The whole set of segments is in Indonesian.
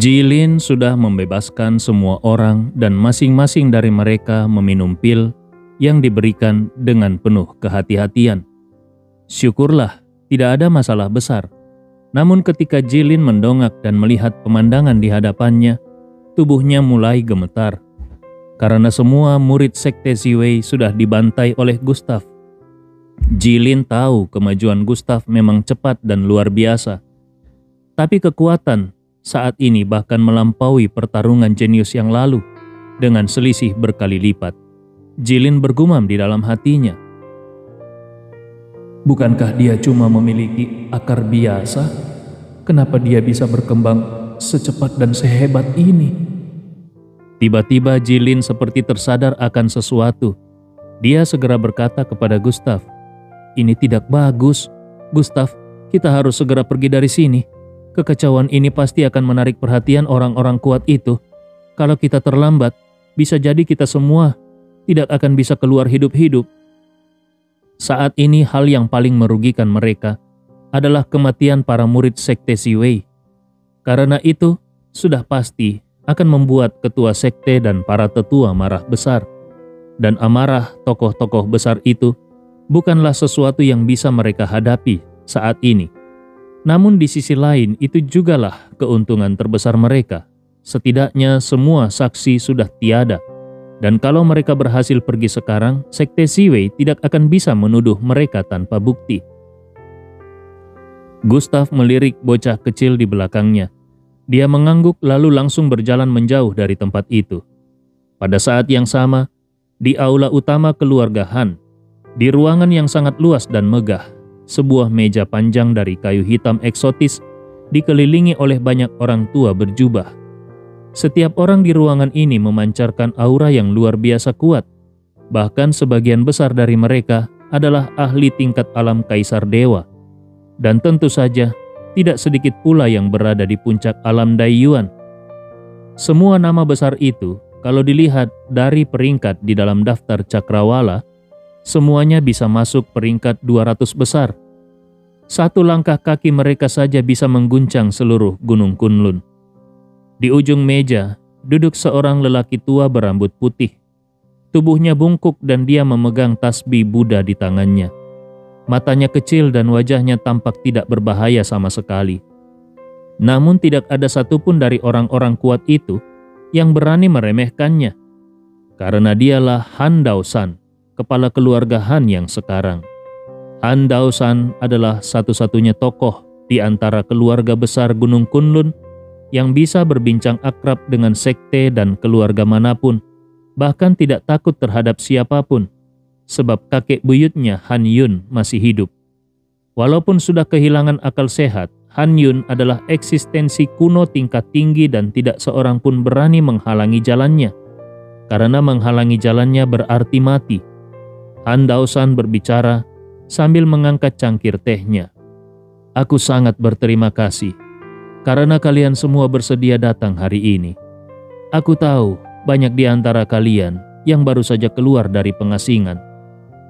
Jilin sudah membebaskan semua orang dan masing-masing dari mereka meminum pil yang diberikan dengan penuh kehati-hatian. Syukurlah, tidak ada masalah besar. Namun ketika Jilin mendongak dan melihat pemandangan di hadapannya, tubuhnya mulai gemetar. Karena semua murid Sekte Ziwei sudah dibantai oleh Gustav. Jilin tahu kemajuan Gustav memang cepat dan luar biasa. Tapi kekuatan saat ini bahkan melampaui pertarungan jenius yang lalu dengan selisih berkali lipat. Jilin bergumam di dalam hatinya. Bukankah dia cuma memiliki akar biasa? Kenapa dia bisa berkembang secepat dan sehebat ini? Tiba-tiba Jilin seperti tersadar akan sesuatu. Dia segera berkata kepada Gustav, "Ini tidak bagus. Gustav, kita harus segera pergi dari sini. Kekacauan ini pasti akan menarik perhatian orang-orang kuat itu. Kalau kita terlambat, bisa jadi kita semua tidak akan bisa keluar hidup-hidup." Saat ini hal yang paling merugikan mereka adalah kematian para murid Sekte Ziwei. Karena itu, sudah pasti akan membuat ketua sekte dan para tetua marah besar. Dan amarah tokoh-tokoh besar itu bukanlah sesuatu yang bisa mereka hadapi saat ini. Namun di sisi lain itu jugalah keuntungan terbesar mereka. Setidaknya semua saksi sudah tiada. Dan kalau mereka berhasil pergi sekarang, Sekte Ziwei tidak akan bisa menuduh mereka tanpa bukti. Gustav melirik bocah kecil di belakangnya. Dia mengangguk lalu langsung berjalan menjauh dari tempat itu. Pada saat yang sama, di aula utama keluarga Han, di ruangan yang sangat luas dan megah, sebuah meja panjang dari kayu hitam eksotis dikelilingi oleh banyak orang tua berjubah. Setiap orang di ruangan ini memancarkan aura yang luar biasa kuat. Bahkan sebagian besar dari mereka adalah ahli tingkat alam kaisar dewa. Dan tentu saja, tidak sedikit pula yang berada di puncak alam Daiyuan. Semua nama besar itu, kalau dilihat dari peringkat di dalam daftar cakrawala, semuanya bisa masuk peringkat 200 besar. Satu langkah kaki mereka saja bisa mengguncang seluruh Gunung Kunlun. Di ujung meja, duduk seorang lelaki tua berambut putih. Tubuhnya bungkuk dan dia memegang tasbih Buddha di tangannya. Matanya kecil dan wajahnya tampak tidak berbahaya sama sekali. Namun tidak ada satupun dari orang-orang kuat itu yang berani meremehkannya. Karena dialah Han Daoshan, kepala keluarga Han yang sekarang. Han Daoshan adalah satu-satunya tokoh di antara keluarga besar Gunung Kunlun yang bisa berbincang akrab dengan sekte dan keluarga manapun, bahkan tidak takut terhadap siapapun, sebab kakek buyutnya Han Yun masih hidup. Walaupun sudah kehilangan akal sehat, Han Yun adalah eksistensi kuno tingkat tinggi dan tidak seorang pun berani menghalangi jalannya, karena menghalangi jalannya berarti mati. Han Daoshan berbicara sambil mengangkat cangkir tehnya. "Aku sangat berterima kasih karena kalian semua bersedia datang hari ini. Aku tahu banyak di antara kalian yang baru saja keluar dari pengasingan.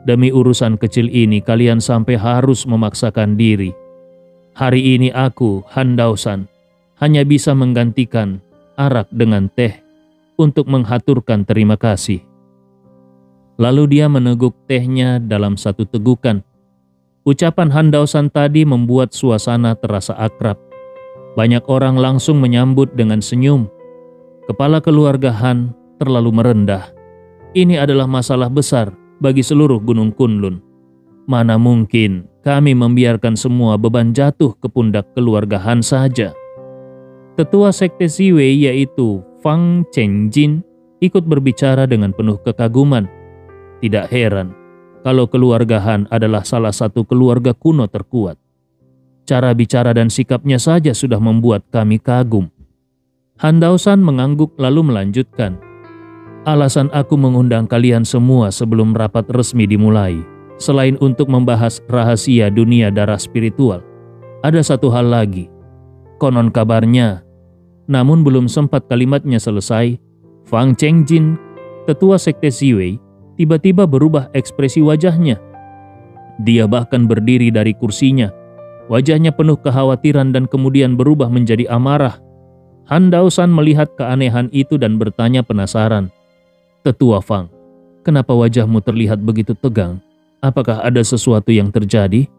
Demi urusan kecil ini kalian sampai harus memaksakan diri. Hari ini aku, Han Daoshan, hanya bisa menggantikan arak dengan teh untuk menghaturkan terima kasih." Lalu dia meneguk tehnya dalam satu tegukan. Ucapan Han Daoshan tadi membuat suasana terasa akrab. Banyak orang langsung menyambut dengan senyum. Kepala keluarga Han terlalu merendah. Ini adalah masalah besar bagi seluruh Gunung Kunlun. Mana mungkin kami membiarkan semua beban jatuh ke pundak keluarga Han saja. Tetua Sekte Ziwei yaitu Fang Chengjin ikut berbicara dengan penuh kekaguman. Tidak heran kalau keluarga Han adalah salah satu keluarga kuno terkuat. Cara bicara dan sikapnya saja sudah membuat kami kagum. Han Daoshan mengangguk lalu melanjutkan. "Alasan aku mengundang kalian semua sebelum rapat resmi dimulai, selain untuk membahas rahasia dunia darah spiritual, ada satu hal lagi. Konon kabarnya," namun belum sempat kalimatnya selesai, Fang Chengjin, tetua Sekte Ziwei, tiba-tiba berubah ekspresi wajahnya. Dia bahkan berdiri dari kursinya. Wajahnya penuh kekhawatiran dan kemudian berubah menjadi amarah. Han Daosan melihat keanehan itu dan bertanya penasaran. "Tetua Fang, kenapa wajahmu terlihat begitu tegang? Apakah ada sesuatu yang terjadi?"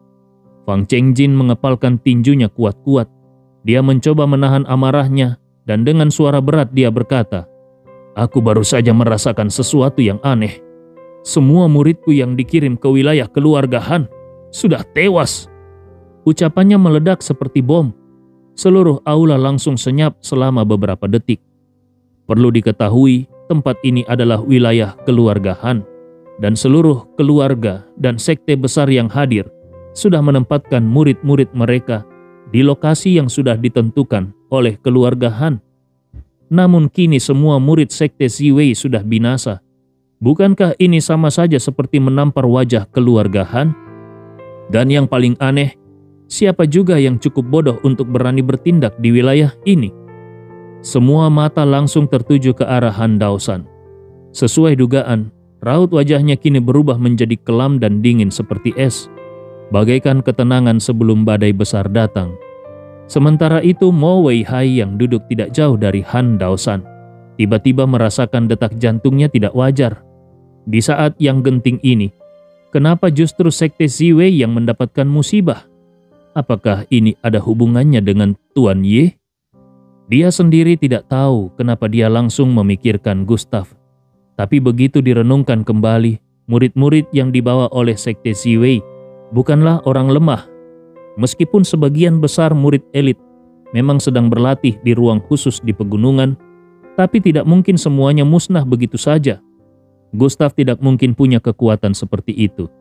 Fang Chengjin mengepalkan tinjunya kuat-kuat. Dia mencoba menahan amarahnya dan dengan suara berat dia berkata, "Aku baru saja merasakan sesuatu yang aneh. Semua muridku yang dikirim ke wilayah keluarga Han sudah tewas." Ucapannya meledak seperti bom. Seluruh aula langsung senyap selama beberapa detik. Perlu diketahui, tempat ini adalah wilayah keluarga Han, dan seluruh keluarga dan sekte besar yang hadir sudah menempatkan murid-murid mereka di lokasi yang sudah ditentukan oleh keluarga Han. Namun kini semua murid sekte Ziwei sudah binasa. Bukankah ini sama saja seperti menampar wajah keluarga Han? Dan yang paling aneh, siapa juga yang cukup bodoh untuk berani bertindak di wilayah ini? Semua mata langsung tertuju ke arah Han Daosan. Sesuai dugaan, raut wajahnya kini berubah menjadi kelam dan dingin seperti es, bagaikan ketenangan sebelum badai besar datang. Sementara itu Mo Weihai yang duduk tidak jauh dari Han Daosan tiba-tiba merasakan detak jantungnya tidak wajar. Di saat yang genting ini, kenapa justru sekte Ziwei yang mendapatkan musibah? Apakah ini ada hubungannya dengan Tuan Ye? Dia sendiri tidak tahu kenapa dia langsung memikirkan Gustav. Tapi begitu direnungkan kembali, murid-murid yang dibawa oleh sekte Ziwei bukanlah orang lemah. Meskipun sebagian besar murid elit memang sedang berlatih di ruang khusus di pegunungan, tapi tidak mungkin semuanya musnah begitu saja. Gustav tidak mungkin punya kekuatan seperti itu.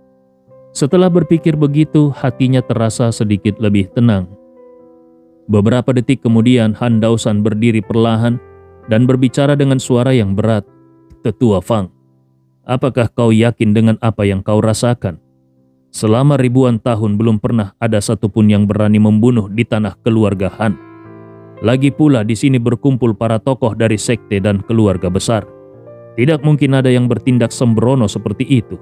Setelah berpikir begitu, hatinya terasa sedikit lebih tenang. Beberapa detik kemudian Han Daosan berdiri perlahan dan berbicara dengan suara yang berat. "Tetua Fang, apakah kau yakin dengan apa yang kau rasakan? Selama ribuan tahun belum pernah ada satupun yang berani membunuh di tanah keluarga Han. Lagi pula di sini berkumpul para tokoh dari sekte dan keluarga besar. Tidak mungkin ada yang bertindak sembrono seperti itu."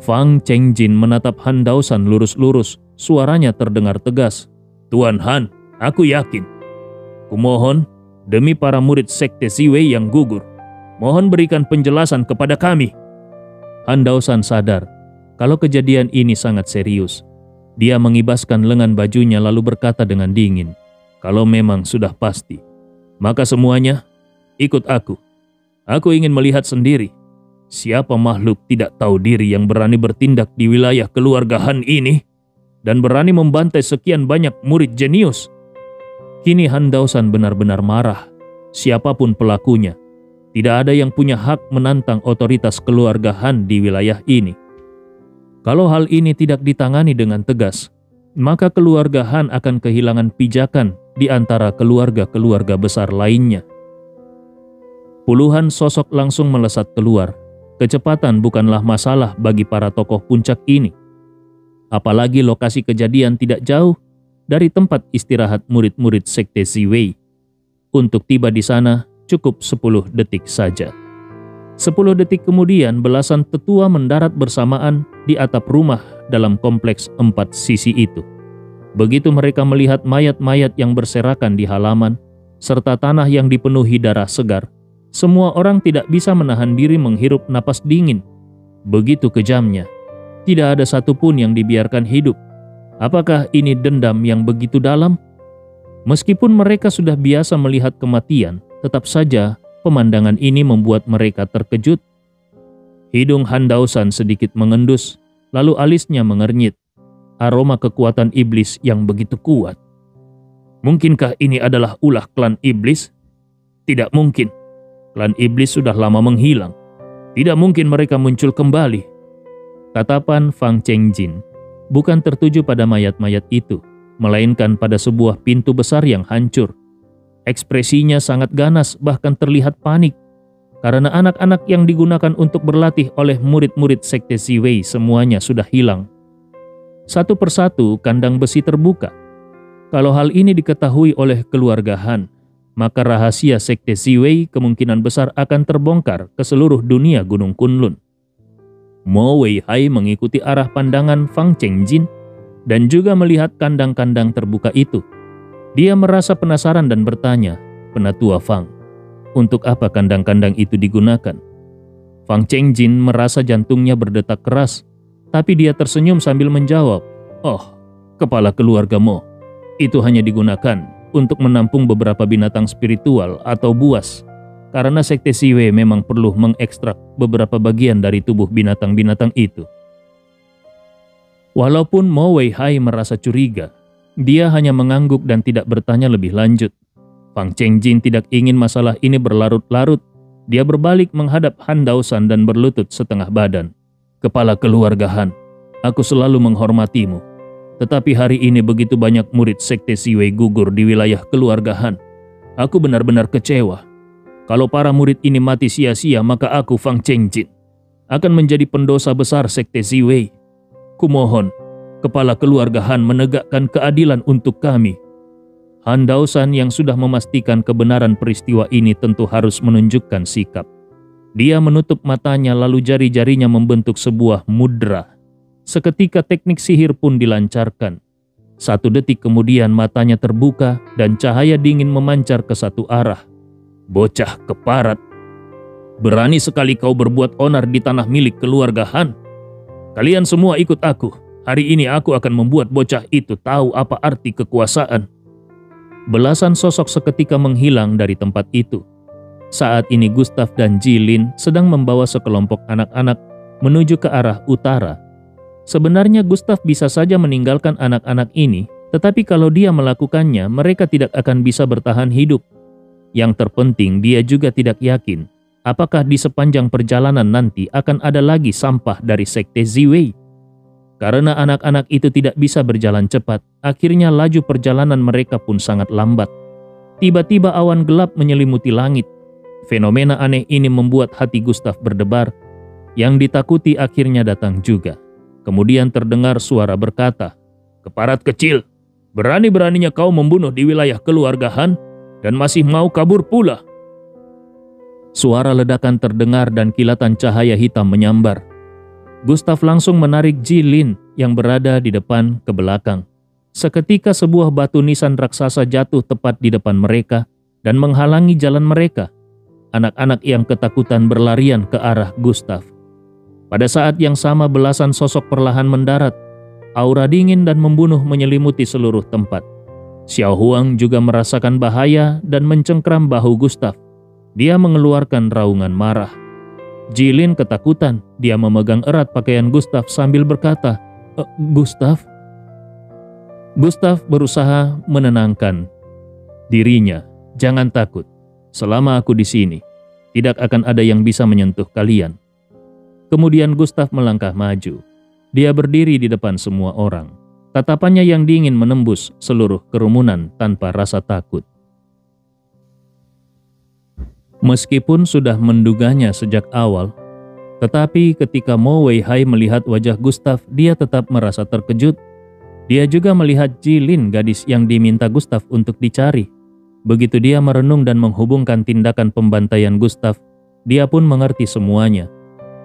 Fang Chengjin menatap Han Daosan lurus-lurus, suaranya terdengar tegas. "Tuan Han, aku yakin. Kumohon, demi para murid sekte Ziwei yang gugur, mohon berikan penjelasan kepada kami." Han Daosan sadar kalau kejadian ini sangat serius. Dia mengibaskan lengan bajunya lalu berkata dengan dingin, "Kalau memang sudah pasti, maka semuanya ikut aku. Aku ingin melihat sendiri siapa makhluk tidak tahu diri yang berani bertindak di wilayah keluarga Han ini dan berani membantai sekian banyak murid jenius." Kini Han Daosan benar-benar marah. Siapapun pelakunya, tidak ada yang punya hak menantang otoritas keluarga Han di wilayah ini. Kalau hal ini tidak ditangani dengan tegas, maka keluarga Han akan kehilangan pijakan di antara keluarga-keluarga besar lainnya. Puluhan sosok langsung melesat keluar. Kecepatan bukanlah masalah bagi para tokoh puncak ini. Apalagi lokasi kejadian tidak jauh dari tempat istirahat murid-murid sekte Ziwei. Untuk tiba di sana cukup 10 detik saja. 10 detik kemudian belasan tetua mendarat bersamaan di atap rumah dalam kompleks 4 sisi itu. Begitu mereka melihat mayat-mayat yang berserakan di halaman, serta tanah yang dipenuhi darah segar, semua orang tidak bisa menahan diri menghirup napas dingin. Begitu kejamnya, tidak ada satupun yang dibiarkan hidup. Apakah ini dendam yang begitu dalam? Meskipun mereka sudah biasa melihat kematian, tetap saja pemandangan ini membuat mereka terkejut. Hidung Han Daosan sedikit mengendus, lalu alisnya mengernyit. Aroma kekuatan iblis yang begitu kuat. Mungkinkah ini adalah ulah klan iblis? Tidak mungkin. Klan iblis sudah lama menghilang. Tidak mungkin mereka muncul kembali. Tatapan Fang Chengjin bukan tertuju pada mayat-mayat itu, melainkan pada sebuah pintu besar yang hancur. Ekspresinya sangat ganas, bahkan terlihat panik, karena anak-anak yang digunakan untuk berlatih oleh murid-murid sekte Ziwei semuanya sudah hilang. Satu persatu kandang besi terbuka. Kalau hal ini diketahui oleh keluarga Han, maka rahasia sekte Ziwei kemungkinan besar akan terbongkar ke seluruh dunia Gunung Kunlun. Mo Weihai mengikuti arah pandangan Fang Chengjin dan juga melihat kandang-kandang terbuka itu. Dia merasa penasaran dan bertanya, Penatua Fang. Untuk apa kandang-kandang itu digunakan? Fang Chengjin merasa jantungnya berdetak keras, tapi dia tersenyum sambil menjawab, "Oh, kepala keluarga Mo, itu hanya digunakan untuk menampung beberapa binatang spiritual atau buas, karena sekte Siwei memang perlu mengekstrak beberapa bagian dari tubuh binatang-binatang itu." Walaupun Mo Weihai merasa curiga, dia hanya mengangguk dan tidak bertanya lebih lanjut. Fang Chengjin tidak ingin masalah ini berlarut-larut. Dia berbalik menghadap Han Daosan dan berlutut setengah badan. "Kepala keluarga Han, aku selalu menghormatimu. Tetapi hari ini begitu banyak murid sekte Siwei gugur di wilayah keluarga Han. Aku benar-benar kecewa. Kalau para murid ini mati sia-sia, maka aku, Fang Chengjin, akan menjadi pendosa besar sekte Siwei. Kumohon, kepala keluarga Han menegakkan keadilan untuk kami." Han Daosan yang sudah memastikan kebenaran peristiwa ini tentu harus menunjukkan sikap. Dia menutup matanya lalu jari-jarinya membentuk sebuah mudra. Seketika teknik sihir pun dilancarkan. 1 detik kemudian matanya terbuka dan cahaya dingin memancar ke satu arah. "Bocah keparat, berani sekali kau berbuat onar di tanah milik keluarga Han. Kalian semua ikut aku. Hari ini aku akan membuat bocah itu tahu apa arti kekuasaan." Belasan sosok seketika menghilang dari tempat itu. Saat ini Gustav dan Jilin sedang membawa sekelompok anak-anak menuju ke arah utara. Sebenarnya Gustav bisa saja meninggalkan anak-anak ini, tetapi kalau dia melakukannya, mereka tidak akan bisa bertahan hidup. Yang terpenting, dia juga tidak yakin apakah di sepanjang perjalanan nanti akan ada lagi sampah dari sekte Ziwei. Karena anak-anak itu tidak bisa berjalan cepat, akhirnya laju perjalanan mereka pun sangat lambat. Tiba-tiba awan gelap menyelimuti langit. Fenomena aneh ini membuat hati Gustav berdebar. Yang ditakuti akhirnya datang juga. Kemudian terdengar suara berkata, "Keparat kecil, berani-beraninya kau membunuh di wilayah keluarga Han dan masih mau kabur pula." Suara ledakan terdengar dan kilatan cahaya hitam menyambar. Gustav langsung menarik Jilin yang berada di depan ke belakang. Seketika sebuah batu nisan raksasa jatuh tepat di depan mereka dan menghalangi jalan mereka. Anak-anak yang ketakutan berlarian ke arah Gustav. Pada saat yang sama belasan sosok perlahan mendarat. Aura dingin dan membunuh menyelimuti seluruh tempat. Xiao Huang juga merasakan bahaya dan mencengkram bahu Gustav. Dia mengeluarkan raungan marah. Jilin ketakutan. Dia memegang erat pakaian Gustav sambil berkata, Gustav?" Gustav berusaha menenangkan dirinya. "Jangan takut. Selama aku di sini, tidak akan ada yang bisa menyentuh kalian." Kemudian Gustav melangkah maju. Dia berdiri di depan semua orang. Tatapannya yang dingin menembus seluruh kerumunan tanpa rasa takut. Meskipun sudah menduganya sejak awal, tetapi ketika Mo Weihai melihat wajah Gustav, dia tetap merasa terkejut. Dia juga melihat Jilin, gadis yang diminta Gustav untuk dicari. Begitu dia merenung dan menghubungkan tindakan pembantaian Gustav, dia pun mengerti semuanya.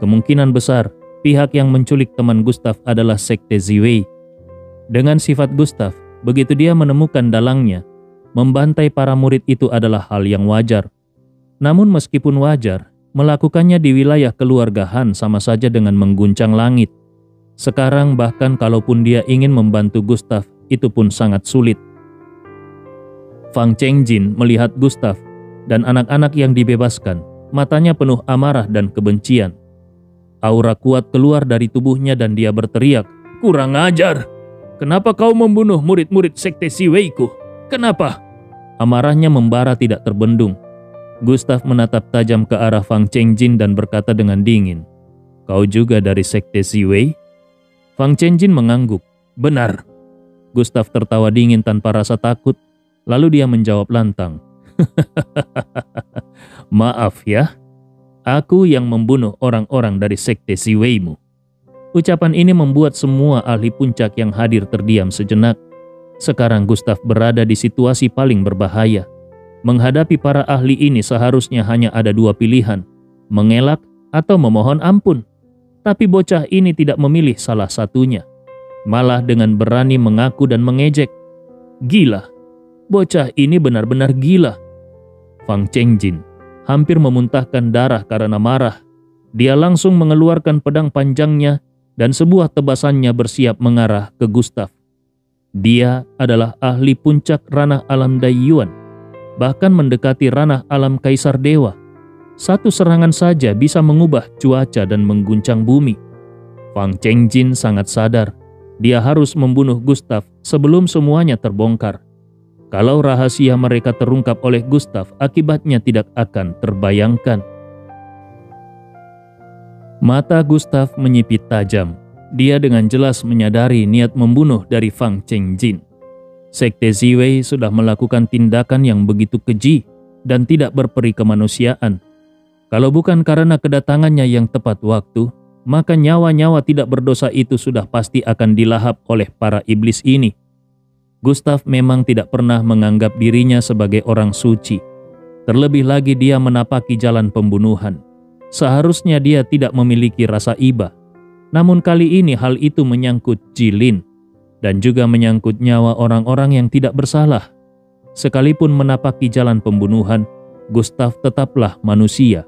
Kemungkinan besar, pihak yang menculik teman Gustav adalah sekte Ziwei. Dengan sifat Gustav, begitu dia menemukan dalangnya, membantai para murid itu adalah hal yang wajar. Namun meskipun wajar, melakukannya di wilayah keluarga Han sama saja dengan mengguncang langit. Sekarang bahkan kalaupun dia ingin membantu Gustav, itu pun sangat sulit. Fang Chengjin melihat Gustav dan anak-anak yang dibebaskan, matanya penuh amarah dan kebencian. Aura kuat keluar dari tubuhnya dan dia berteriak, "Kurang ajar! Kenapa kau membunuh murid-murid sekte Siwei-ku? Kenapa?" Amarahnya membara tidak terbendung. Gustav menatap tajam ke arah Fang Chengjin dan berkata dengan dingin, "Kau juga dari sekte Ziwei?" Fang Chengjin mengangguk. "Benar." Gustav tertawa dingin tanpa rasa takut, lalu dia menjawab lantang, "Maaf ya, aku yang membunuh orang-orang dari sekte Ziwei-mu." Ucapan ini membuat semua ahli puncak yang hadir terdiam sejenak. Sekarang Gustav berada di situasi paling berbahaya. Menghadapi para ahli ini seharusnya hanya ada 2 pilihan, mengelak atau memohon ampun. Tapi bocah ini tidak memilih salah satunya. Malah dengan berani mengaku dan mengejek. Gila, bocah ini benar-benar gila. Fang Chengjin hampir memuntahkan darah karena marah. Dia langsung mengeluarkan pedang panjangnya dan sebuah tebasannya bersiap mengarah ke Gustav. Dia adalah ahli puncak ranah alam Daiyuan, bahkan mendekati ranah alam Kaisar Dewa. Satu serangan saja bisa mengubah cuaca dan mengguncang bumi. Fang Chengjin sangat sadar, dia harus membunuh Gustav sebelum semuanya terbongkar. Kalau rahasia mereka terungkap oleh Gustav, akibatnya tidak akan terbayangkan. Mata Gustav menyipit tajam. Dia dengan jelas menyadari niat membunuh dari Fang Chengjin. Sekte Ziwei sudah melakukan tindakan yang begitu keji dan tidak berperi kemanusiaan. Kalau bukan karena kedatangannya yang tepat waktu, maka nyawa-nyawa tidak berdosa itu sudah pasti akan dilahap oleh para iblis ini. Gustav memang tidak pernah menganggap dirinya sebagai orang suci. Terlebih lagi dia menapaki jalan pembunuhan. Seharusnya dia tidak memiliki rasa iba. Namun kali ini hal itu menyangkut Jilin dan juga menyangkut nyawa orang-orang yang tidak bersalah. Sekalipun menapaki jalan pembunuhan, Gustav tetaplah manusia.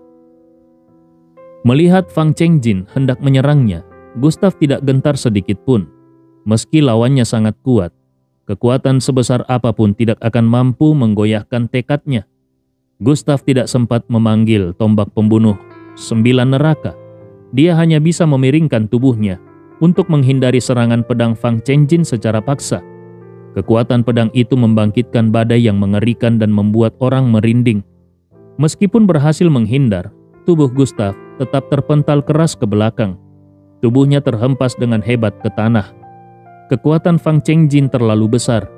Melihat Fang Chengjin hendak menyerangnya, Gustav tidak gentar sedikit pun. Meski lawannya sangat kuat, kekuatan sebesar apapun tidak akan mampu menggoyahkan tekadnya. Gustav tidak sempat memanggil tombak pembunuh 9 neraka. Dia hanya bisa memiringkan tubuhnya untuk menghindari serangan pedang Fang Chengjin secara paksa. Kekuatan pedang itu membangkitkan badai yang mengerikan dan membuat orang merinding. Meskipun berhasil menghindar, tubuh Gustav tetap terpental keras ke belakang. Tubuhnya terhempas dengan hebat ke tanah. Kekuatan Fang Chengjin terlalu besar.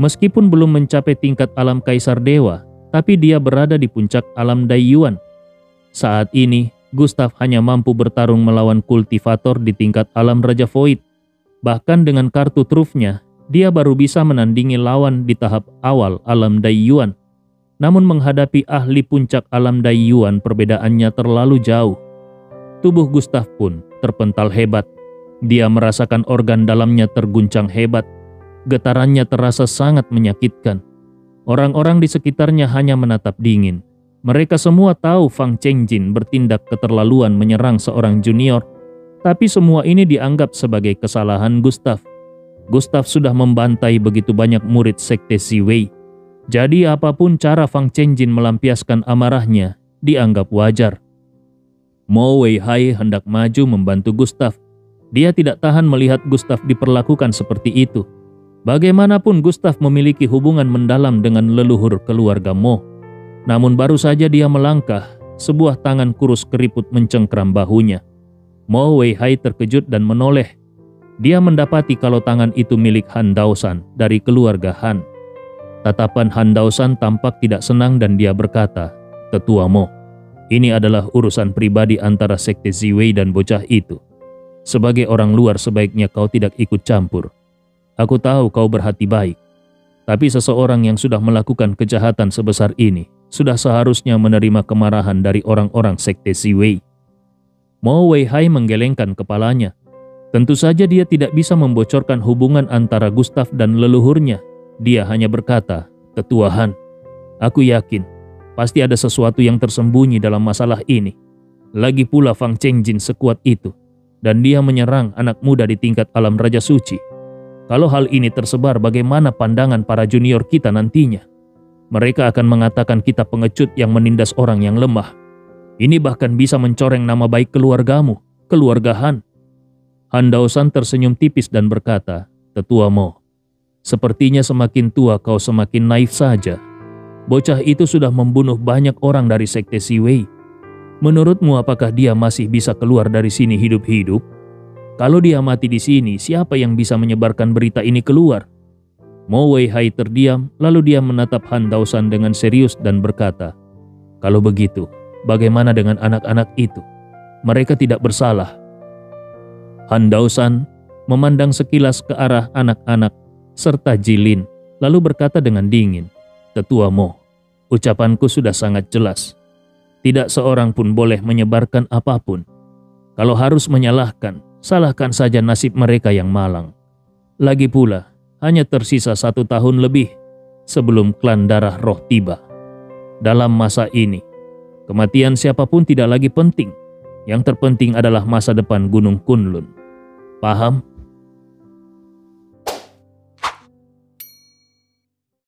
Meskipun belum mencapai tingkat alam Kaisar Dewa, tapi dia berada di puncak alam Daiyuan. Saat ini, Gustav hanya mampu bertarung melawan kultivator di tingkat alam Raja Void. Bahkan dengan kartu trufnya, dia baru bisa menandingi lawan di tahap awal alam Daiyuan. Namun menghadapi ahli puncak alam Daiyuan perbedaannya terlalu jauh. Tubuh Gustav pun terpental hebat. Dia merasakan organ dalamnya terguncang hebat. Getarannya terasa sangat menyakitkan. Orang-orang di sekitarnya hanya menatap dingin. Mereka semua tahu Fang Chengjin bertindak keterlaluan menyerang seorang junior, tapi semua ini dianggap sebagai kesalahan Gustav. Gustav sudah membantai begitu banyak murid Sekte Ziwei. Jadi apapun cara Fang Chengjin melampiaskan amarahnya, dianggap wajar. Mo Weihai hendak maju membantu Gustav. Dia tidak tahan melihat Gustav diperlakukan seperti itu. Bagaimanapun Gustav memiliki hubungan mendalam dengan leluhur keluarga Mo. Namun baru saja dia melangkah, sebuah tangan kurus keriput mencengkram bahunya. Mo Weihai terkejut dan menoleh. Dia mendapati kalau tangan itu milik Han Daosan dari keluarga Han. Tatapan Han Daosan tampak tidak senang dan dia berkata, "Tetua Mo, ini adalah urusan pribadi antara Sekte Ziwei dan bocah itu. Sebagai orang luar sebaiknya kau tidak ikut campur. Aku tahu kau berhati baik, tapi seseorang yang sudah melakukan kejahatan sebesar ini sudah seharusnya menerima kemarahan dari orang-orang Sekte Ziwei." Mo Weihai menggelengkan kepalanya. Tentu saja dia tidak bisa membocorkan hubungan antara Gustav dan leluhurnya. Dia hanya berkata, "Tetua Han, aku yakin pasti ada sesuatu yang tersembunyi dalam masalah ini. Lagi pula Fang Chengjin sekuat itu, dan dia menyerang anak muda di tingkat alam Raja Suci. Kalau hal ini tersebar, bagaimana pandangan para junior kita nantinya? Mereka akan mengatakan kita pengecut yang menindas orang yang lemah. Ini bahkan bisa mencoreng nama baik keluargamu, keluarga Han." Han Daosan tersenyum tipis dan berkata, "Tetua Mo, sepertinya semakin tua kau semakin naif saja. Bocah itu sudah membunuh banyak orang dari Sekte Ziwei. Menurutmu apakah dia masih bisa keluar dari sini hidup-hidup? Kalau dia mati di sini, siapa yang bisa menyebarkan berita ini keluar?" Mo Weihai terdiam, lalu dia menatap Han Daosan dengan serius dan berkata, "Kalau begitu, bagaimana dengan anak-anak itu? Mereka tidak bersalah." Han Daosan memandang sekilas ke arah anak-anak serta Jilin, lalu berkata dengan dingin, "Tetua Mo, ucapanku sudah sangat jelas. Tidak seorang pun boleh menyebarkan apapun. Kalau harus menyalahkan, salahkan saja nasib mereka yang malang. Lagi pula, hanya tersisa 1 tahun lebih sebelum klan darah roh tiba." dalam masa ini. Kematian siapapun tidak lagi penting. Yang terpenting adalah masa depan Gunung Kunlun. Paham?